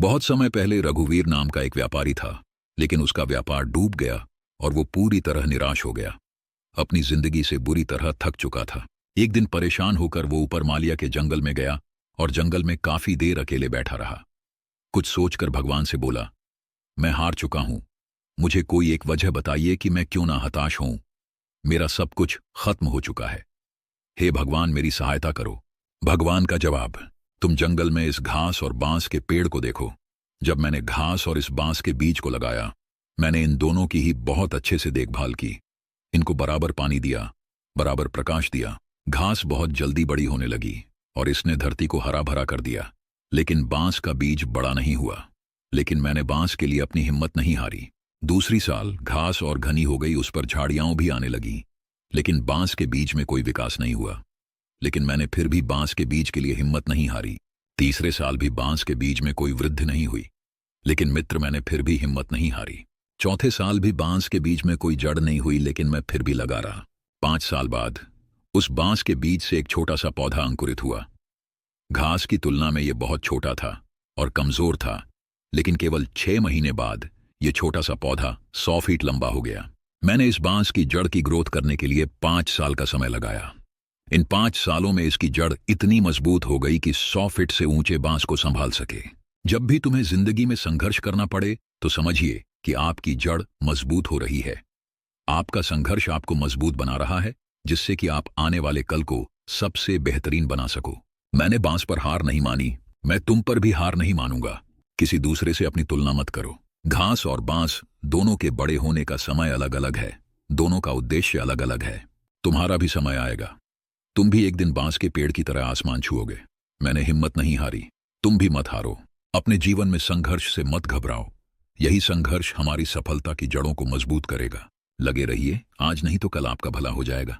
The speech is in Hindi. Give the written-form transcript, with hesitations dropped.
बहुत समय पहले रघुवीर नाम का एक व्यापारी था, लेकिन उसका व्यापार डूब गया और वो पूरी तरह निराश हो गया। अपनी जिंदगी से बुरी तरह थक चुका था। एक दिन परेशान होकर वो ऊपर मालिया के जंगल में गया और जंगल में काफी देर अकेले बैठा रहा। कुछ सोचकर भगवान से बोला, मैं हार चुका हूं, मुझे कोई एक वजह बताइए कि मैं क्यों ना हताश हूं। मेरा सब कुछ खत्म हो चुका है। हे भगवान, मेरी सहायता करो। भगवान का जवाब, तुम जंगल में इस घास और बांस के पेड़ को देखो। जब मैंने घास और इस बांस के बीज को लगाया, मैंने इन दोनों की ही बहुत अच्छे से देखभाल की। इनको बराबर पानी दिया, बराबर प्रकाश दिया। घास बहुत जल्दी बड़ी होने लगी और इसने धरती को हरा भरा कर दिया। लेकिन बांस का बीज बड़ा नहीं हुआ। लेकिन मैंने बांस के लिए अपनी हिम्मत नहीं हारी। दूसरी साल घास और घनी हो गई, उस पर झाड़ियां भी आने लगी, लेकिन बांस के बीज में कोई विकास नहीं हुआ। लेकिन मैंने फिर भी बांस के बीज के लिए हिम्मत नहीं हारी। तीसरे साल भी बांस के बीज में कोई वृद्धि नहीं हुई, लेकिन मित्र मैंने फिर भी हिम्मत नहीं हारी। चौथे साल भी बांस के बीज में कोई जड़ नहीं हुई, लेकिन मैं फिर भी लगा रहा। 5 साल बाद उस बांस के बीज से एक छोटा सा पौधा अंकुरित हुआ। घास की तुलना में यह बहुत छोटा था और कमजोर था, लेकिन केवल 6 महीने बाद यह छोटा सा पौधा 100 फीट लंबा हो गया। मैंने इस बांस की जड़ की ग्रोथ करने के लिए 5 साल का समय लगाया। इन 5 सालों में इसकी जड़ इतनी मजबूत हो गई कि 100 फीट से ऊंचे बांस को संभाल सके। जब भी तुम्हें जिंदगी में संघर्ष करना पड़े तो समझिए कि आपकी जड़ मजबूत हो रही है। आपका संघर्ष आपको मजबूत बना रहा है, जिससे कि आप आने वाले कल को सबसे बेहतरीन बना सको। मैंने बांस पर हार नहीं मानी, मैं तुम पर भी हार नहीं मानूंगा। किसी दूसरे से अपनी तुलना मत करो। घास और बांस दोनों के बड़े होने का समय अलग अलग है, दोनों का उद्देश्य अलग अलग है। तुम्हारा भी समय आएगा, तुम भी एक दिन बांस के पेड़ की तरह आसमान छुओगे। मैंने हिम्मत नहीं हारी, तुम भी मत हारो। अपने जीवन में संघर्ष से मत घबराओ। यही संघर्ष हमारी सफलता की जड़ों को मजबूत करेगा। लगे रहिए, आज नहीं तो कल आपका भला हो जाएगा।